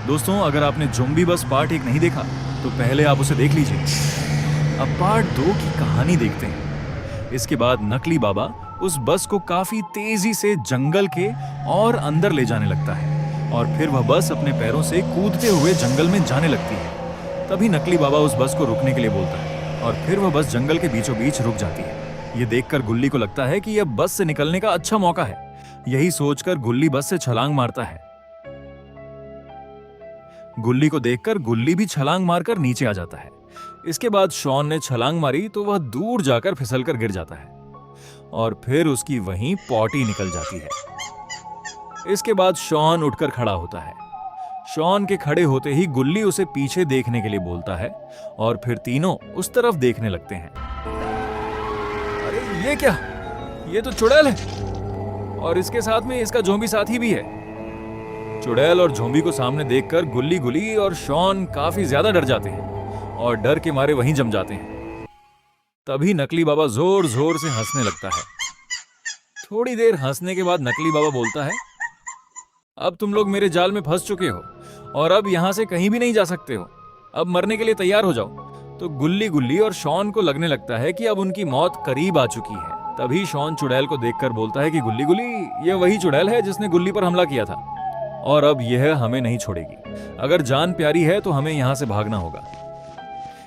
दोस्तों, अगर आपने ज़ॉम्बी बस पार्ट 1 नहीं देखा तो पहले आप उसे देख लीजिए। अब पार्ट 2 की कहानी देखते हैं। इसके बाद नकली बाबा उस बस को काफी तेजी से जंगल के और अंदर ले जाने लगता है और फिर वह बस अपने पैरों से कूदते हुए जंगल में जाने लगती है। तभी नकली बाबा उस बस को रुकने के लिए बोलता है और फिर वह बस जंगल के बीचों बीच रुक जाती है। ये देखकर गुल्ली को लगता है कि यह बस से निकलने का अच्छा मौका है। यही सोचकर गुल्ली बस से छलांग मारता है। गुल्ली को देखकर गुल्ली भी छलांग मारकर नीचे आ जाता है। इसके बाद शॉन ने छलांग मारी तो वह दूर जाकर फिसलकर गिर जाता है और फिर उसकी वहीं पॉटी निकल जाती है। इसके बाद शॉन उठकर खड़ा होता है। शॉन के खड़े होते ही गुल्ली उसे पीछे देखने के लिए बोलता है और फिर तीनों उस तरफ देखने लगते हैं। अरे ये क्या? ये तो चुड़ैल है और इसके साथ में इसका ज़ॉम्बी साथी भी है। चुड़ैल और ज़ॉम्बी को सामने देखकर गुल्ली और शॉन काफी ज्यादा डर जाते हैं और डर के मारे वहीं जम जाते हैं। तभी नकली बाबा जोर जोर से हंसने लगता है। थोड़ी देर हंसने के बाद नकली बाबा बोलता है, अब तुम लोग मेरे जाल में फंस चुके हो और अब यहां से कहीं भी नहीं जा सकते हो। अब मरने के लिए तैयार हो जाओ। तो गुल्ली और शॉन को लगने लगता है कि अब उनकी मौत करीब आ चुकी है। तभी शॉन चुड़ैल को देखकर बोलता है कि गुल्ली, ये वही चुड़ैल है जिसने गुल्ली पर हमला किया था और अब यह हमें नहीं छोड़ेगी। अगर जान प्यारी है तो हमें यहां से भागना होगा।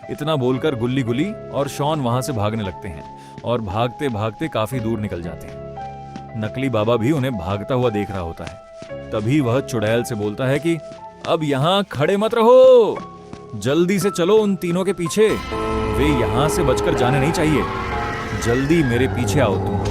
इतना बोलकर गुल्ली और शॉन वहां से भागने लगते हैं और भागते भागते काफी दूर निकल जाते हैं। नकली बाबा भी उन्हें भागता हुआ देख रहा होता है। तभी वह चुड़ैल से बोलता है कि अब यहां खड़े मत रहो, जल्दी से चलो उन तीनों के पीछे। वे यहां से बचकर जाने नहीं चाहिए। जल्दी मेरे पीछे आओ तुम।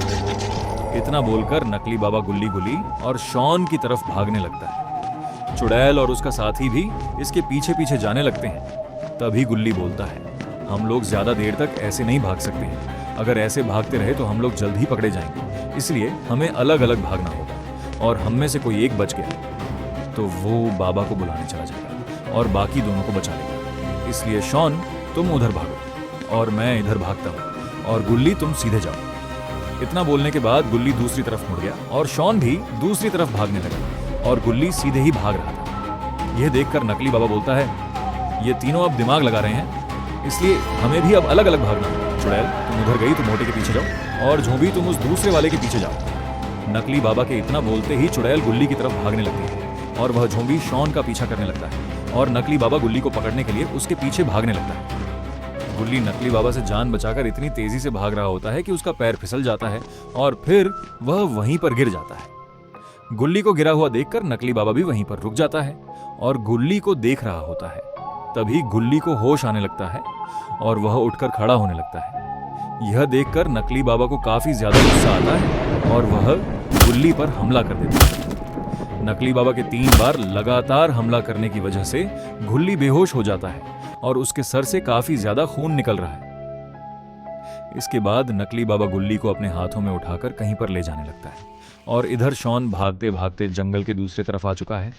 इतना बोलकर नकली बाबा गुल्ली और शॉन की तरफ भागने लगता है। चुड़ैल और उसका साथी भी इसके पीछे पीछे जाने लगते हैं। तभी गुल्ली बोलता है, हम लोग ज्यादा देर तक ऐसे नहीं भाग सकते हैं। अगर ऐसे भागते रहे तो हम लोग जल्द ही पकड़े जाएंगे। इसलिए हमें अलग अलग भागना होगा और हम में से कोई एक बच गया तो वो बाबा को बुलाने चला जाएगा और बाकी दोनों को बचा लेगा। इसलिए शॉन, तुम उधर भागो और मैं इधर भागता हूँ और गुल्ली तुम सीधे जाओ। इतना बोलने के बाद गुल्ली दूसरी तरफ मुड़ गया और शॉन भी दूसरी तरफ भागने लगा और गुल्ली सीधे ही भाग रहा था। यह देखकर नकली बाबा बोलता है, ये तीनों अब दिमाग लगा रहे हैं, इसलिए हमें भी अब अलग अलग भागना है। चुड़ैल, तुम उधर गई तो मोटे के पीछे जाओ और ज़ॉम्बी तुम उस दूसरे वाले के पीछे जाओ। नकली बाबा के इतना बोलते ही चुड़ैल गुल्ली की तरफ भागने लगती है और वह ज़ॉम्बी शॉन का पीछा करने लगता है और नकली बाबा गुल्ली को पकड़ने के लिए उसके पीछे भागने लगता है। गुल्ली नकली बाबा से जान बचाकर इतनी तेजी से भाग रहा होता है कि उसका पैर फिसल जाता है और फिर वह वहीं पर गिर जाता है। गुल्ली को गिरा हुआ देखकर नकली बाबा भी वहीं पर रुक जाता है और गुल्ली को देख रहा होता है। तभी गुल्ली को होश आने लगता है और वह उठकर खड़ा होने लगता है। यह देखकर नकली बाबा को काफी ज्यादा गुस्सा आता है और वह गुल्ली पर हमला कर देता है। नकली बाबा के 3 बार लगातार हमला करने की वजह से गुल्ली बेहोश हो जाता है और उसके सर से काफी ज्यादा खून निकल रहा है। इसके बाद नकली बाबा गुल्ली को अपने हाथों में उठाकर कहीं पर ले जाने लगता है और इधर शॉन भागते भागते जंगल के दूसरी तरफ आ चुका है,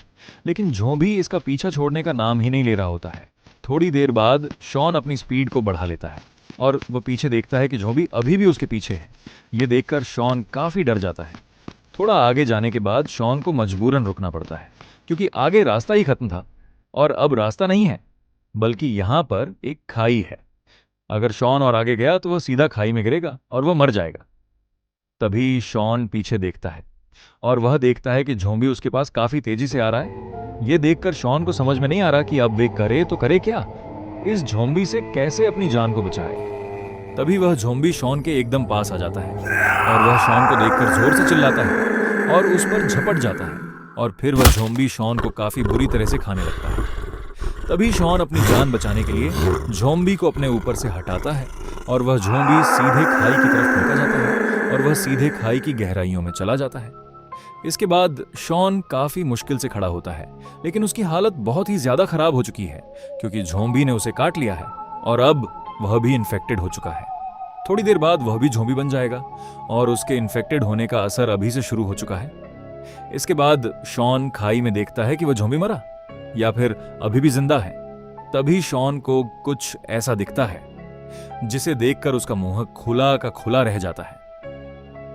लेकिन ज़ॉम्बी इसका पीछा छोड़ने का नाम ही नहीं ले रहा होता है। थोड़ी देर बाद शॉन अपनी स्पीड को बढ़ा लेता है और वह पीछे देखता है कि ज़ॉम्बी अभी भी उसके पीछे है। ये देखकर शॉन काफी डर जाता है। थोड़ा आगे जाने के बाद शॉन को मजबूरन रुकना पड़ता है क्योंकि आगे रास्ता ही खत्म था और अब रास्ता नहीं है बल्कि यहाँ पर एक खाई है। अगर शॉन और आगे गया तो वह सीधा खाई में गिरेगा और वह मर जाएगा। तभी शॉन पीछे देखता है और वह देखता है कि ज़ॉम्बी उसके पास काफी तेजी से आ रहा है। यह देखकर शॉन को समझ में नहीं आ रहा कि अब वे करे तो करे क्या, इस ज़ॉम्बी से कैसे अपनी जान को बचाए। तभी वह ज़ॉम्बी शॉन के एकदम पास आ जाता है और वह शॉन को देखकर जोर से चिल्लाता है और उस पर झपट जाता है और फिर वह ज़ॉम्बी शॉन को काफी बुरी तरह से खाने लगता है। तभी शॉन अपनी जान बचाने के लिए ज़ॉम्बी को अपने ऊपर से हटाता है और वह ज़ॉम्बी सीधे खाई की तरफ फेंका जाता है और वह सीधे खाई की गहराइयों में चला जाता है। इसके बाद शॉन काफी मुश्किल से खड़ा होता है, लेकिन उसकी हालत बहुत ही ज्यादा खराब हो चुकी है क्योंकि ज़ॉम्बी ने उसे काट लिया है और अब वह भी इन्फेक्टेड हो चुका है। थोड़ी देर बाद वह भी ज़ॉम्बी बन जाएगा और उसके इन्फेक्टेड होने का असर अभी से शुरू हो चुका है। इसके बाद शॉन खाई में देखता है कि वह ज़ॉम्बी मरा या फिर अभी भी जिंदा है। तभी शॉन को कुछ ऐसा दिखता है जिसे देखकर उसका मुंह खुला का खुला रह जाता है।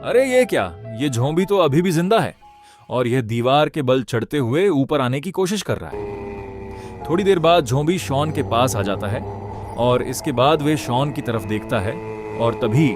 अरे ये क्या, ये ज़ॉम्बी तो अभी भी जिंदा है और यह दीवार के बल चढ़ते हुए ऊपर आने की कोशिश कर रहा है। थोड़ी देर बाद ज़ॉम्बी शॉन के पास आ जाता है और इसके बाद वे शॉन की तरफ देखता है और तभी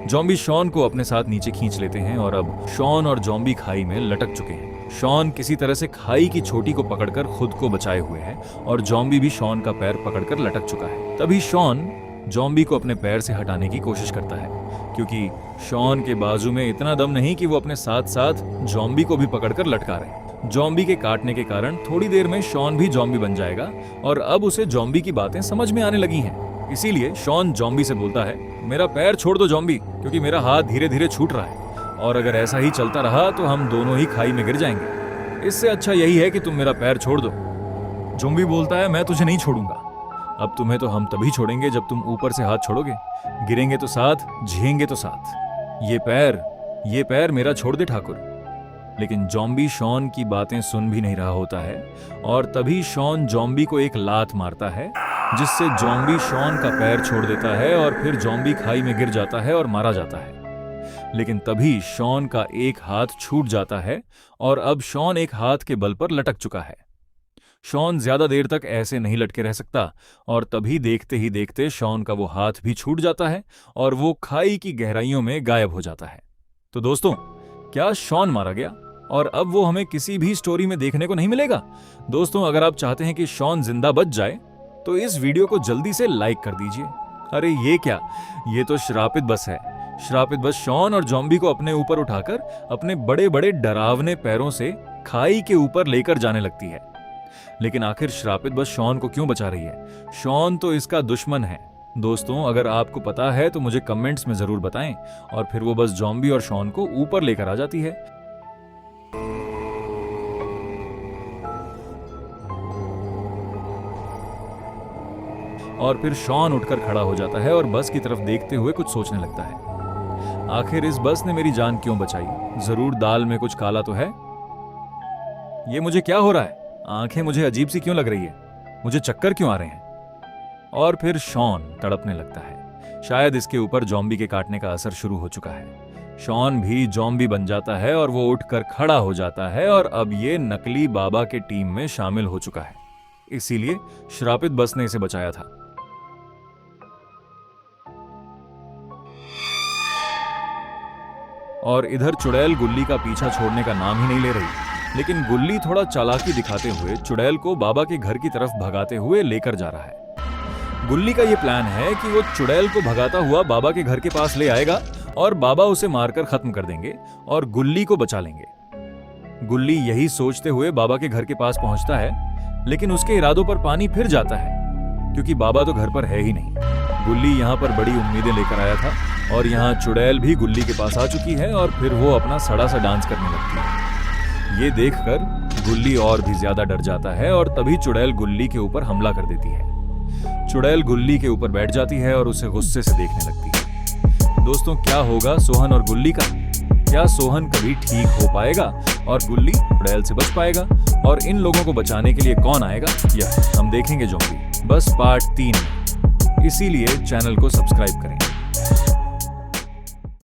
ज़ॉम्बी शॉन को अपने साथ नीचे खींच लेते हैं और अब शॉन और ज़ॉम्बी खाई में लटक चुके हैं। शॉन किसी तरह से खाई की छोटी को पकड़कर खुद को बचाए हुए है और ज़ॉम्बी भी शॉन का पैर पकड़कर लटक चुका है। तभी शॉन ज़ॉम्बी को अपने पैर से हटाने की कोशिश करता है क्योंकि शॉन के बाजू में इतना दम नहीं कि वो अपने साथ साथ ज़ॉम्बी को भी पकड़कर लटका रहे। ज़ॉम्बी के काटने के कारण थोड़ी देर में शॉन भी ज़ॉम्बी बन जाएगा और अब उसे ज़ॉम्बी की बातें समझ में आने लगी हैं। इसीलिए शॉन ज़ॉम्बी से बोलता है, मेरा पैर छोड़ दो ज़ॉम्बी, क्योंकि मेरा हाथ धीरे धीरे छूट रहा है और अगर ऐसा ही चलता रहा तो हम दोनों ही खाई में गिर जाएंगे। इससे अच्छा यही है कि तुम मेरा पैर छोड़ दो। ज़ॉम्बी बोलता है, मैं तुझे नहीं छोड़ूंगा। अब तुम्हें तो हम तभी छोड़ेंगे जब तुम ऊपर से हाथ छोड़ोगे। गिरेंगे तो साथ, झेंगे तो साथ। ये पैर मेरा छोड़ दे ठाकुर। लेकिन ज़ॉम्बी शॉन की बातें सुन भी नहीं रहा होता है और तभी शॉन ज़ॉम्बी को एक लात मारता है जिससे ज़ॉम्बी शॉन का पैर छोड़ देता है और फिर ज़ॉम्बी खाई में गिर जाता है और मारा जाता है। लेकिन तभी शॉन का एक हाथ छूट जाता है और अब शॉन एक हाथ के बल पर लटक चुका है। शॉन ज्यादा देर तक ऐसे नहीं लटके रह सकता और तभी देखते ही देखते शॉन का वो हाथ भी छूट जाता है और वो खाई की गहराइयों में गायब हो जाता है। तो दोस्तों, क्या शॉन मारा गया और अब वो हमें किसी भी स्टोरी में देखने को नहीं मिलेगा? दोस्तों, अगर आप चाहते हैं कि शॉन जिंदा बच जाए तो इस वीडियो को जल्दी से लाइक कर दीजिए। अरे ये क्या, ये तो श्रापित बस है। श्रापित बस शॉन और ज़ॉम्बी को अपने ऊपर उठाकर अपने बड़े बड़े डरावने पैरों से खाई के ऊपर लेकर जाने लगती है। लेकिन आखिर श्रापित बस शॉन को क्यों बचा रही है? शॉन तो इसका दुश्मन है। दोस्तों, अगर आपको पता है तो मुझे कमेंट्स में जरूर बताएं और फिर वो बस ज़ॉम्बी और शॉन को ऊपर लेकर आ जाती है। और फिर शॉन उठकर खड़ा हो जाता है और बस की तरफ देखते हुए कुछ सोचने लगता है। आखिर इस बस ने मेरी जान क्यों बचाई? जरूर दाल में कुछ काला तो है। ये मुझे क्या हो रहा है? आंखें मुझे अजीब सी क्यों लग रही है? मुझे चक्कर क्यों आ रहे हैं? और फिर शॉन तड़पने लगता है। शायद इसके ऊपर ज़ॉम्बी के काटने का असर शुरू हो चुका है। शॉन भी ज़ॉम्बी बन जाता है और वो उठकर खड़ा हो जाता है और अब ये नकली बाबा के टीम में शामिल हो चुका है। इसीलिए श्रापित बस ने इसे बचाया था। और इधर चुड़ैल गुल्ली का पीछा छोड़ने का नाम ही नहीं ले रही। लेकिन गुल्ली थोड़ा चालाकी दिखाते हुए चुड़ैल को बाबा के घर की तरफ भगाते हुए लेकर जा रहा है। गुल्ली का यह प्लान है कि वो चुड़ैल को भगाता हुआ बाबा के घर के पास ले आएगा और बाबा उसे मारकर खत्म कर देंगे और गुल्ली को बचा लेंगे। गुल्ली यही सोचते हुए बाबा के घर के पास पहुंचता है, लेकिन उसके इरादों पर पानी फिर जाता है क्योंकि बाबा तो घर पर है ही नहीं। गुल्ली यहाँ पर बड़ी उम्मीदें लेकर आया था और यहाँ चुड़ैल भी गुल्ली के पास आ चुकी है और फिर वो अपना सड़ा सा डांस करने लगती है। ये देखकर गुल्ली और भी ज्यादा डर जाता है और तभी चुड़ैल गुल्ली के ऊपर हमला कर देती है। चुड़ैल गुल्ली के ऊपर बैठ जाती है और उसे गुस्से से देखने लगती है। दोस्तों, क्या होगा सोहन और गुल्ली का? क्या सोहन कभी ठीक हो पाएगा और गुल्ली चुड़ैल से बच पाएगा? और इन लोगों को बचाने के लिए कौन आएगा, यह हम देखेंगे ज़ॉम्बी बस पार्ट 3 में। इसीलिए चैनल को सब्सक्राइब करें।